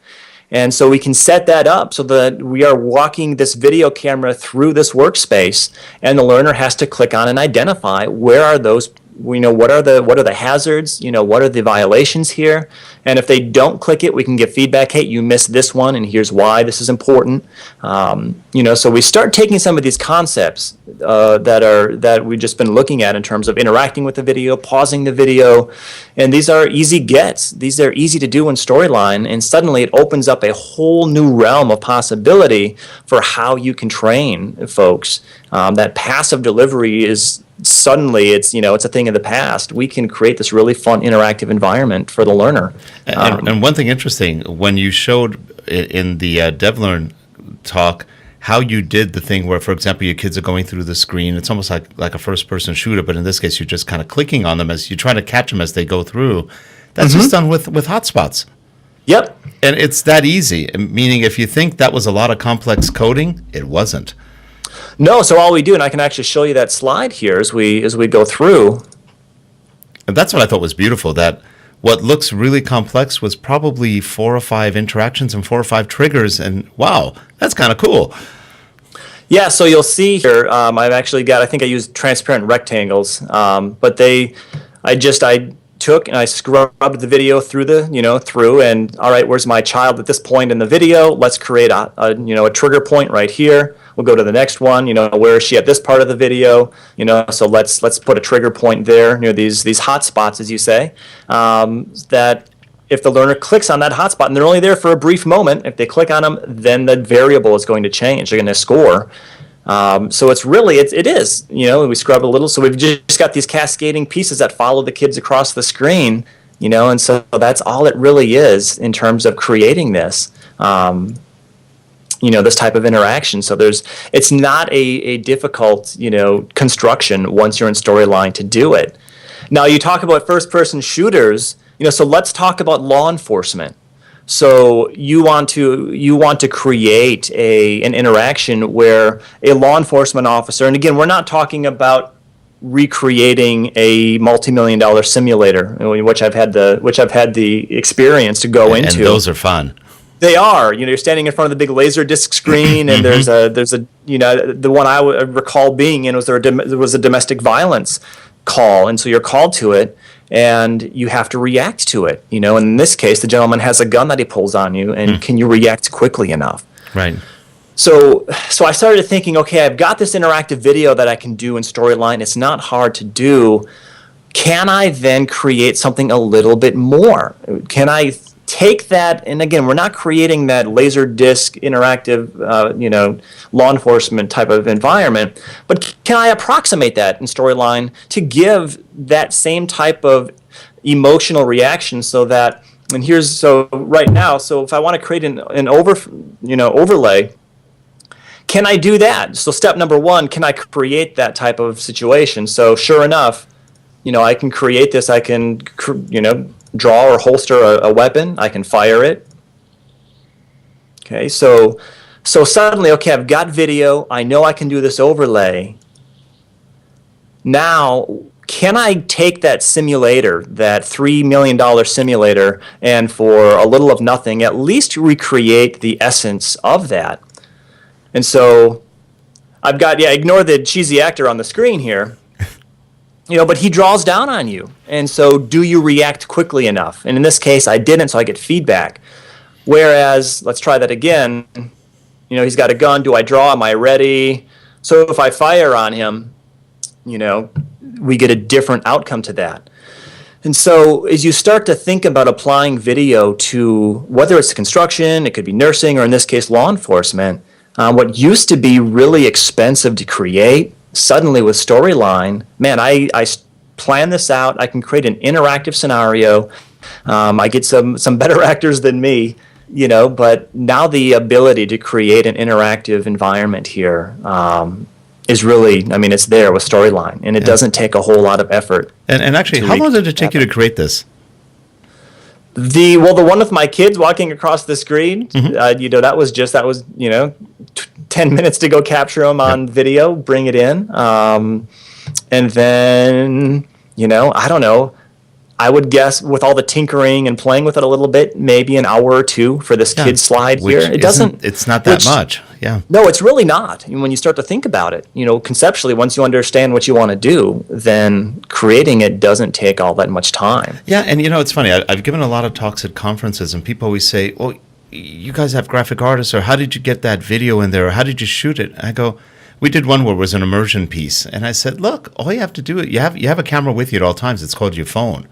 And so we can set that up so that we are walking this video camera through this workspace, and the learner has to click on and identify where are those, what are the hazards, what are the violations here. And if they don't click it, we can give feedback. Hey, you missed this one, and here's why this is important. So we start taking some of these concepts that we've just been looking at in terms of interacting with the video, pausing the video, and these are easy gets. These are easy to do in Storyline, and suddenly it opens up a whole new realm of possibility for how you can train folks. That passive delivery is suddenly it's a thing of the past. We can create this really fun interactive environment for the learner. And one thing interesting, when you showed in the DevLearn talk how you did the thing where, for example, your kids are going through the screen, it's almost like a first-person shooter, but in this case, you're just kind of clicking on them as you're trying to catch them as they go through. That's just done with hotspots. Yep. And it's that easy, meaning if you think that was a lot of complex coding, it wasn't. No, so all we do, and I can actually show you that slide here as we go through. And that's what I thought was beautiful, that what looks really complex was probably 4 or 5 interactions and 4 or 5 triggers, and wow, that's kind of cool. Yeah, so you'll see here, I've actually got, I think I used transparent rectangles, but I took and I scrubbed the video through, and all right, where's my child at this point in the video? Let's create a trigger point right here. We'll go to the next one. Where is she at this part of the video? So let's put a trigger point there near these hot spots, as you say, that if the learner clicks on that hotspot, and they're only there for a brief moment, if they click on them, then the variable is going to change. They're going to score. So it is. We scrub a little. So we've just got these cascading pieces that follow the kids across the screen, and so that's all it really is in terms of creating this. This type of interaction. So it's not a difficult, construction once you're in Storyline to do it. Now you talk about first-person shooters, so let's talk about law enforcement. So you want to create an interaction where a law enforcement officer, and again, we're not talking about recreating a multi-million-dollar simulator, which I've had the experience to go into. And those are fun. They are. You're standing in front of the big laser disc screen, and there's a the one I recall being in there was a domestic violence call, and so you're called to it, and you have to react to it. And in this case, the gentleman has a gun that he pulls on you, and can you react quickly enough? Right. So I started thinking, okay, I've got this interactive video that I can do in Storyline. It's not hard to do. Can I then create something a little bit more? Can I take that, and again, we're not creating that laser disc interactive, law enforcement type of environment, but can I approximate that in Storyline to give that same type of emotional reaction so that, right now, so if I want to create an overlay, can I do that? So step number 1, can I create that type of situation? So sure enough, I can create this, I can, draw or holster a weapon, I can fire it. Okay, so suddenly, okay, I've got video, I know I can do this overlay. Now, can I take that simulator, that $3 million simulator, and for a little of nothing, at least recreate the essence of that? And so I've got, ignore the cheesy actor on the screen here. But he draws down on you. And so do you react quickly enough? And in this case, I didn't, so I get feedback. Whereas, let's try that again. He's got a gun. Do I draw? Am I ready? So if I fire on him, we get a different outcome to that. And so as you start to think about applying video to, whether it's construction, it could be nursing, or in this case, law enforcement, what used to be really expensive to create, suddenly with Storyline, man, I plan this out. I can create an interactive scenario. I get some better actors than me, but now the ability to create an interactive environment here is really, it's there with Storyline, and it doesn't take a whole lot of effort. And actually, how long did it take you to create this? The one with my kids walking across the screen, that was 10 minutes to go capture them on video, bring it in, and then I don't know. I would guess with all the tinkering and playing with it a little bit, maybe an hour or two for this kid slide here. It's not that much. Yeah. No, it's really not. And when you start to think about it, conceptually, once you understand what you want to do, then creating it doesn't take all that much time. Yeah, and it's funny. I've given a lot of talks at conferences, and people always say, "Well, you guys have graphic artists, or how did you get that video in there, or how did you shoot it?" I go, we did one where it was an immersion piece, and I said, "Look, all you have to do, you have a camera with you at all times. It's called your phone.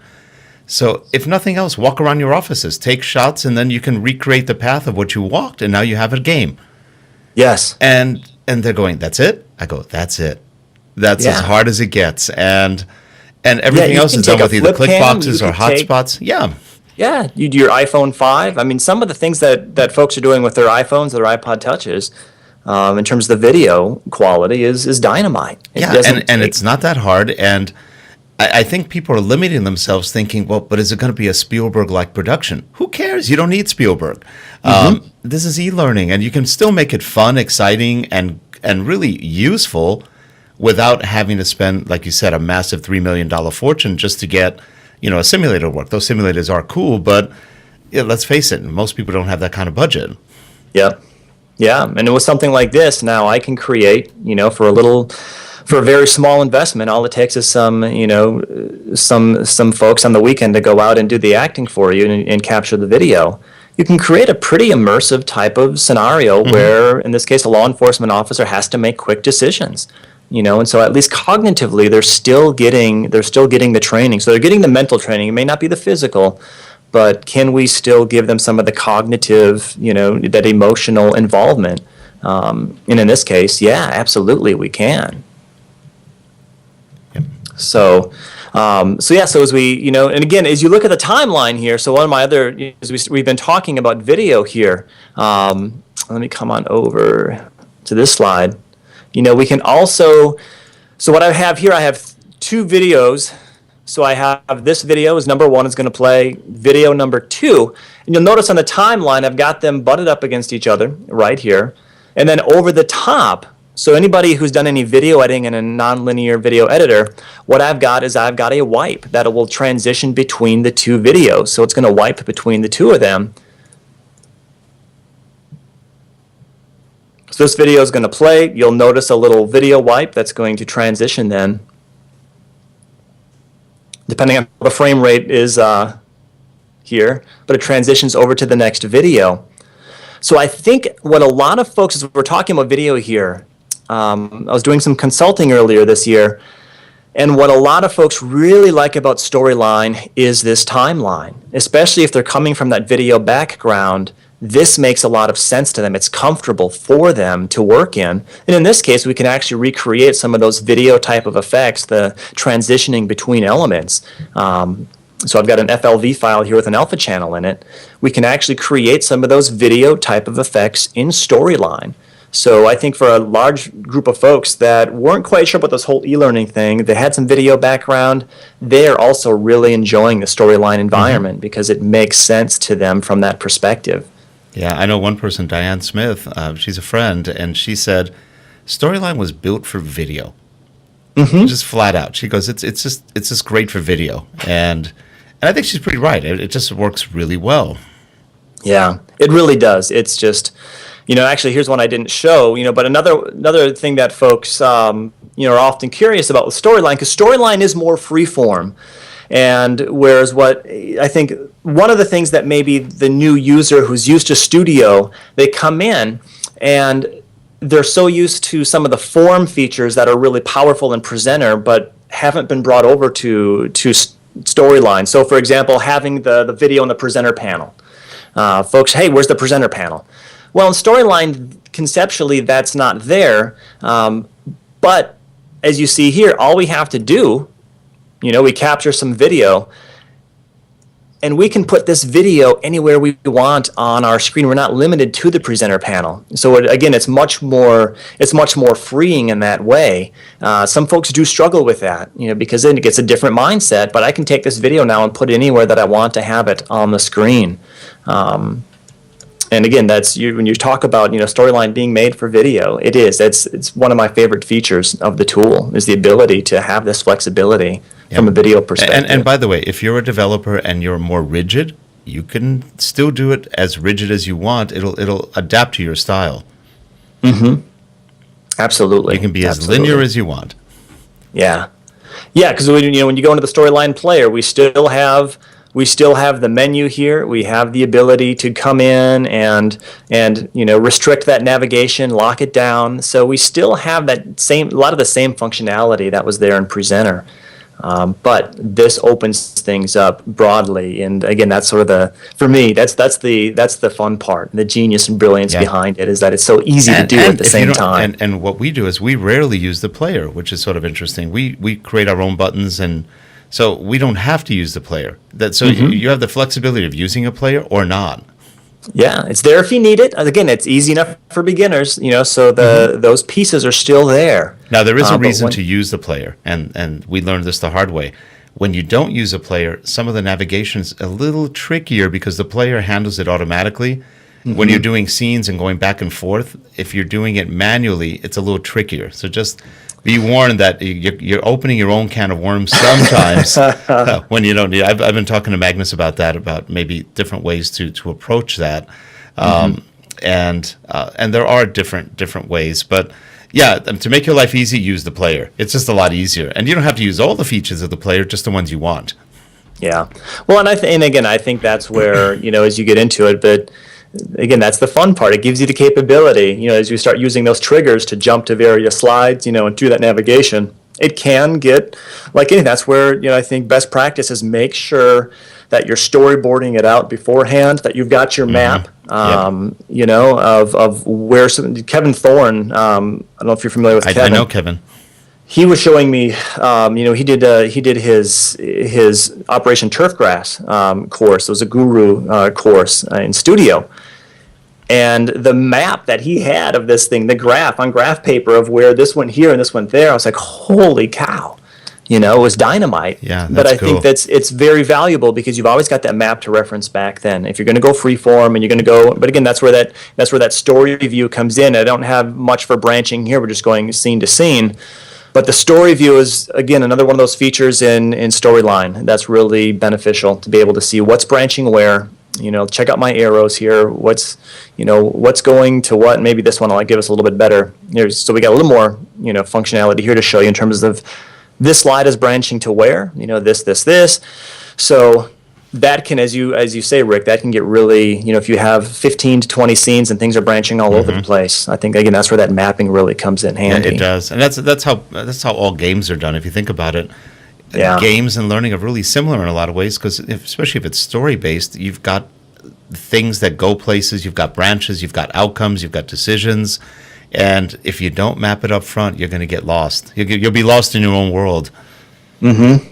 So if nothing else, walk around your offices, take shots, and then you can recreate the path of what you walked, and now you have a game." Yes. And they're going, "That's it?" I go, "That's it. That's as hard as it gets." And everything else is done with either click boxes or hotspots. Yeah. Yeah, you do your iPhone 5. I mean, some of the things that folks are doing with their iPhones, their iPod Touches, in terms of the video quality is dynamite. And it's not that hard. And I think people are limiting themselves thinking, well, but is it going to be a Spielberg-like production? Who cares? You don't need Spielberg. This is e-learning, and you can still make it fun, exciting, and really useful without having to spend, like you said, a massive $3 million fortune just to get, a simulator work. Those simulators are cool, but let's face it, most people don't have that kind of budget. Yep. Yeah, and with something like this, now I can create, for a very small investment. All it takes is some folks on the weekend to go out and do the acting for you and capture the video. You can create a pretty immersive type of scenario where, in this case, a law enforcement officer has to make quick decisions. And so at least cognitively, they're still getting the training. So they're getting the mental training. It may not be the physical, but can we still give them some of the cognitive, that emotional involvement? And in this case, yeah, absolutely, we can. So as we, and again, as you look at the timeline here, so one of my other, we've been talking about video here. Let me come on over to this slide. We can also, so what I have here, I have two videos. So I have this video is number one, is going to play video number two. And you'll notice on the timeline, I've got them butted up against each other right here. And then over the top, so anybody who's done any video editing in a nonlinear video editor, what I've got a wipe that will transition between the two videos. So it's going to wipe between the two of them. So this video is going to play. You'll notice a little video wipe that's going to transition then, depending on how the frame rate is here, but it transitions over to the next video. So I think what a lot of folks, as we're talking about video here, I was doing some consulting earlier this year, and what a lot of folks really like about Storyline is this timeline, especially if they're coming from that video background. This makes a lot of sense to them. It's comfortable for them to work in. And in this case, we can actually recreate some of those video type of effects, the transitioning between elements. So I've got an FLV file here with an alpha channel in it. We can actually create some of those video type of effects in Storyline. So I think for a large group of folks that weren't quite sure about this whole e-learning thing, they had some video background, they're also really enjoying the Storyline environment because it makes sense to them from that perspective. Yeah, I know one person, Diane Smith, she's a friend, and she said, Storyline was built for video. Just flat out. She goes, it's just great for video. And I think she's pretty right. It just works really well. Yeah, it really does. It's just, actually, here's one I didn't show, but another thing that folks, are often curious about with Storyline, because Storyline is more freeform. And whereas what I think one of the things that maybe the new user who's used to Studio, they come in and they're so used to some of the form features that are really powerful in Presenter, but haven't been brought over to Storyline. So, for example, having the video in the Presenter panel. Folks, hey, where's the Presenter panel? Well, in Storyline, conceptually, that's not there. But as you see here, all we have to do, we capture some video, and we can put this video anywhere we want on our screen. We're not limited to the presenter panel. So again, it's much more freeing in that way. Some folks do struggle with that, because then it gets a different mindset. But I can take this video now and put it anywhere that I want to have it on the screen. And again, that's when you talk about Storyline being made for video. It's one of my favorite features of the tool, is the ability to have this flexibility from a video perspective. And by the way, if you're a developer and you're more rigid, you can still do it as rigid as you want. It'll adapt to your style. Mm-hmm. Absolutely. You can be as linear as you want. Yeah, because when you go into the Storyline player, we still have the menu here. We have the ability to come in and restrict that navigation, lock it down. So we still have a lot of the same functionality that was there in Presenter. But this opens things up broadly, and again, that's sort of for me, that's the fun part, the genius and brilliance behind it, is that it's so easy to do at the same time. And what we do is we rarely use the player, which is sort of interesting. We create our own buttons, and so we don't have to use the player. You have the flexibility of using a player or not. Yeah, it's there if you need it. Again, it's easy enough for beginners, so those pieces are still there. Now, there is a reason to use the player, and we learned this the hard way. When you don't use a player, some of the navigation is a little trickier because the player handles it automatically. When you're doing scenes and going back and forth, if you're doing it manually, it's a little trickier. So just be warned that you're opening your own can of worms sometimes when you don't need. I've been talking to Magnus about that, about maybe different ways to approach that, and there are different ways. But yeah, to make your life easy, use the player. It's just a lot easier, and you don't have to use all the features of the player, just the ones you want. Yeah, well, and again, I think that's where as you get into it, but. Again, that's the fun part. It gives you the capability, as you start using those triggers to jump to various slides, and do that navigation. It can get like anything. That's where, I think best practice is make sure that you're storyboarding it out beforehand, that you've got your map, of where Kevin Thorne, I don't know if you're familiar with Kevin. I know Kevin. He was showing me, he did his Operation Turfgrass course. It was a guru course in Studio. And the map that he had of this thing, the graph on graph paper of where this went here and this went there, I was like, holy cow. It was dynamite. Yeah, but I think it's very valuable because you've always got that map to reference back then. If you're going to go freeform and you're going to go, but again, that's where that story view comes in. I don't have much for branching here. We're just going scene to scene. But the story view is, again, another one of those features in Storyline that's really beneficial to be able to see what's branching where. Check out my arrows here. What's going to what? Maybe this one will give us a little bit better. So we got a little more, functionality here to show you in terms of this slide is branching to where. This. So that can, as you say, Rick, that can get really, if you have 15 to 20 scenes and things are branching all over the place. I think again that's where that mapping really comes in handy. Yeah, it does, and that's how all games are done. If you think about it. Yeah. Games and learning are really similar in a lot of ways because especially if it's story-based, you've got things that go places, you've got branches, you've got outcomes, you've got decisions, and if you don't map it up front, you're going to get lost. You'll be lost in your own world. And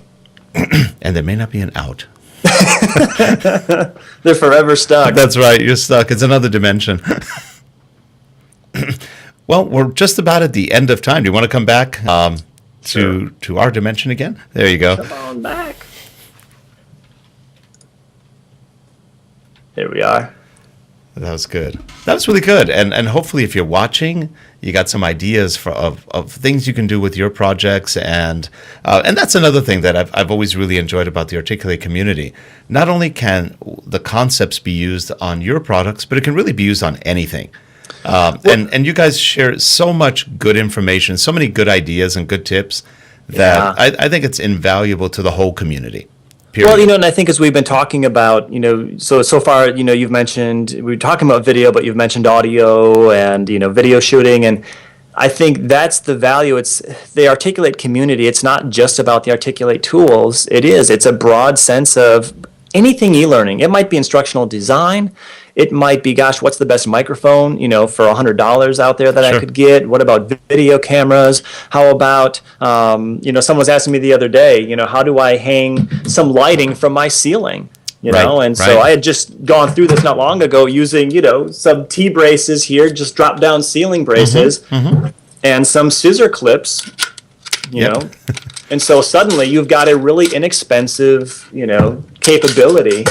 there may not be an out. They're forever stuck. That's right, you're stuck. It's another dimension. Well, we're just about at the end of time. Do you want to come back? Sure. To our dimension again. There you go. Come on back. There we are. That was good. That was really good. And hopefully if you're watching, you got some ideas of things you can do with your projects. And that's another thing that I've always really enjoyed about the Articulate community. Not only can the concepts be used on your products, but it can really be used on anything. And you guys share so much good information, so many good ideas and good tips that I think it's invaluable to the whole community. Period. Well, and I think as we've been talking about, so far, you've mentioned, we're talking about video, but you've mentioned audio and, video shooting. And I think that's the value. It's the Articulate community. It's not just about the Articulate tools. It's a broad sense of anything e-learning. It might be instructional design. It might be, gosh, what's the best microphone, for $100 out there that I could get? What about video cameras? How about, someone was asking me the other day, how do I hang some lighting from my ceiling? you know, and so I had just gone through this not long ago using, you know, some T-braces here, just drop down ceiling braces, and some scissor clips, you know, and so suddenly you've got a really inexpensive, you know, capability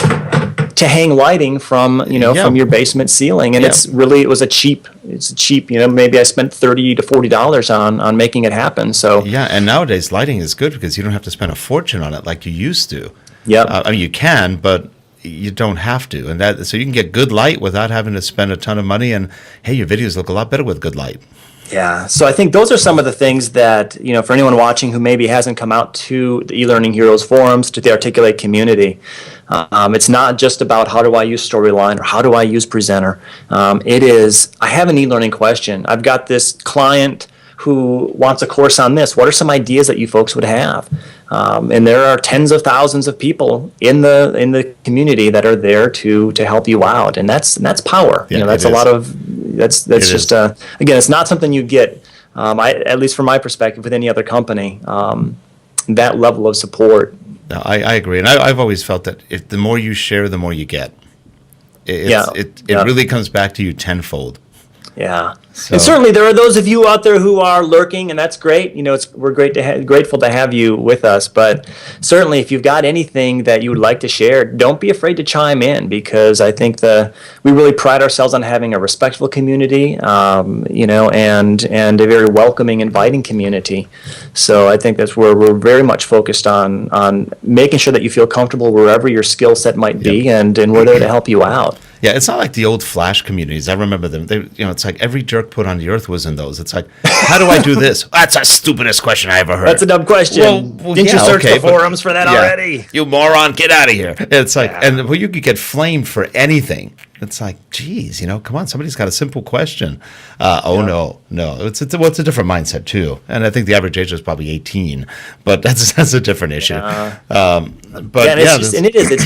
to hang lighting from, you know, from your basement ceiling, and it was a cheap, you know, maybe I spent $30 to $40 on making it happen. So yeah, and nowadays lighting is good because you don't have to spend a fortune on it like you used to. Yeah, I mean you can, but you don't have to, and that so you can get good light without having to spend a ton of money. And hey, your videos look a lot better with good light. Yeah, so I think those are some of the things that, you know, for anyone watching who maybe hasn't come out to the eLearning Heroes forums, to the Articulate community, it's not just about how do I use Storyline or how do I use Presenter. It is, I have an e-learning question. I've got this client who wants a course on this. What are some ideas that you folks would have? And there are tens of thousands of people in the community that are there to help you out, and that's power. Yeah, you know, that's a lot of that's just again, it's not something you get. At least from my perspective, with any other company, that level of support. No, I agree, and I've always felt that if the more you share, the more you get. It really comes back to you tenfold. Yeah, so. And certainly there are those of you out there who are lurking, and that's great. You know, we're grateful to have you with us. But certainly, if you've got anything that you would like to share, don't be afraid to chime in, because I think we really pride ourselves on having a respectful community, you know, and a very welcoming, inviting community. So I think that's where we're very much focused on making sure that you feel comfortable wherever your skill set might be, and we're there to help you out. Yeah, it's not like the old Flash communities. I remember them. You know, it's like every jerk put on the earth was in those. It's like, how do I do this? That's the stupidest question I ever heard. That's a dumb question. Didn't you search the forums for that already? You moron, get out of here. It's like, and you could get flamed for anything. It's like, geez, you know, come on, somebody's got a simple question. No. It's a different mindset too. And I think the average age is probably 18, but that's a different issue. It's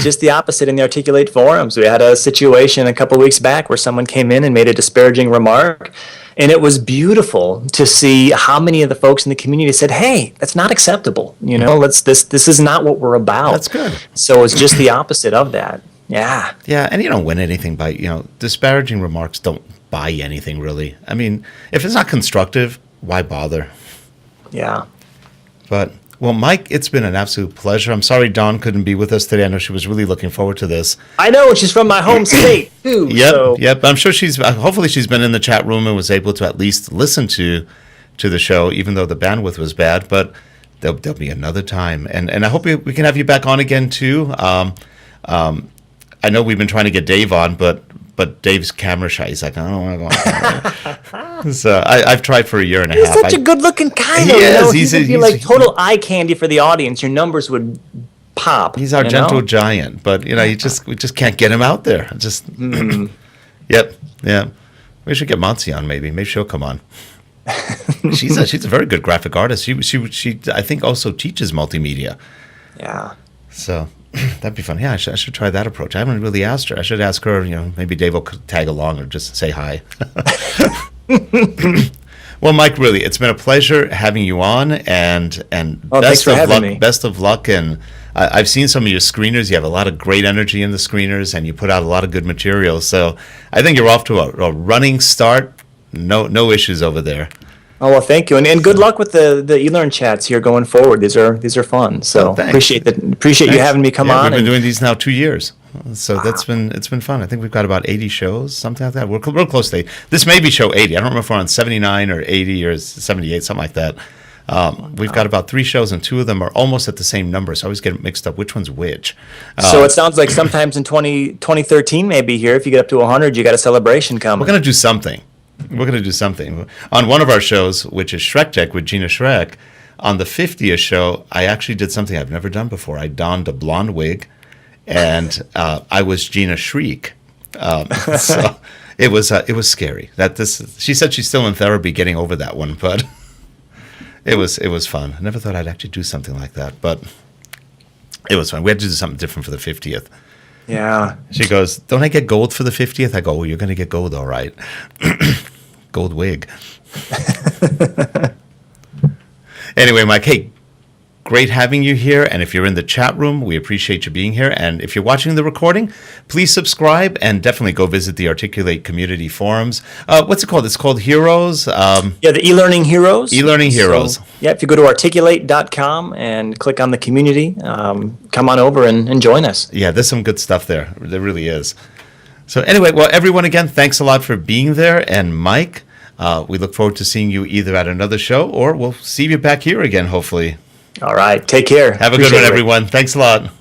just the opposite in the Articulate forums. We had a situation a couple weeks back where someone came in and made a disparaging remark, and it was beautiful to see how many of the folks in the community said, "Hey, that's not acceptable. You know, this is not what we're about." That's good. So it's just the opposite of that. Yeah. Yeah, and you don't win anything by, you know, disparaging remarks don't buy anything really. I mean, if it's not constructive, why bother? Yeah. But, well, Mike, it's been an absolute pleasure. I'm sorry Dawn couldn't be with us today. I know she was really looking forward to this. I know, she's from my home state, too. Yep. I'm sure hopefully she's been in the chat room and was able to at least listen to the show, even though the bandwidth was bad. But there'll be another time. And I hope we can have you back on again, too. I know we've been trying to get Dave on, but Dave's camera shy. He's like, I don't want to go on camera. So I've tried for a year and a half. He's such a good-looking guy. He is. He'd be like total eye candy for the audience. Your numbers would pop. He's our gentle giant, but you know, we just can't get him out there. Yep. We should get Monty on. Maybe she'll come on. She's a very good graphic artist. She I think also teaches multimedia. Yeah. So. That'd be fun. Yeah, I should try that approach. I haven't really asked her. I should ask her, you know, maybe Dave will tag along or just say hi. Well, Mike, really, it's been a pleasure having you on, and thanks for having me. Best of luck. And I've seen some of your screeners. You have a lot of great energy in the screeners, and you put out a lot of good material. So I think you're off to a running start. No issues over there. Oh, well, thank you, and good luck with the eLearnChats here going forward. These are fun. So appreciate you having me come on. We've been doing these now 2 years, so it's been fun. I think we've got about 80 shows, something like that. We're close to 80. This may be show 80. I don't remember if we're on 79 or 80 or 78, something like that. We've got about 3 shows, and 2 of them are almost at the same number, so I always get mixed up which one's which. So it sounds like sometimes in 2013 maybe here, if you get up to 100, you got a celebration coming. We're going to do something. On one of our shows, which is Shrek Tech with Gina Shrek, on the 50th show, I actually did something I've never done before. I donned a blonde wig, and I was Gina Shriek. So it was scary. She said she's still in therapy getting over that one, but it was fun. I never thought I'd actually do something like that, but it was fun. We had to do something different for the 50th. Yeah. She goes, don't I get gold for the 50th? I go, well, you're going to get gold, all right. Gold wig. Anyway, Mike, hey, great having you here. And if you're in the chat room, we appreciate you being here. And if you're watching the recording, please subscribe and definitely go visit the Articulate community forums. What's it called? It's called Heroes. The eLearning Heroes. eLearning Heroes. So, if you go to articulate.com and click on the community, come on over and join us. Yeah, there's some good stuff there. There really is. So anyway, well, everyone, again, thanks a lot for being there. And Mike, we look forward to seeing you either at another show or we'll see you back here again, hopefully. All right. Take care. Have a good one, everyone. Thanks a lot.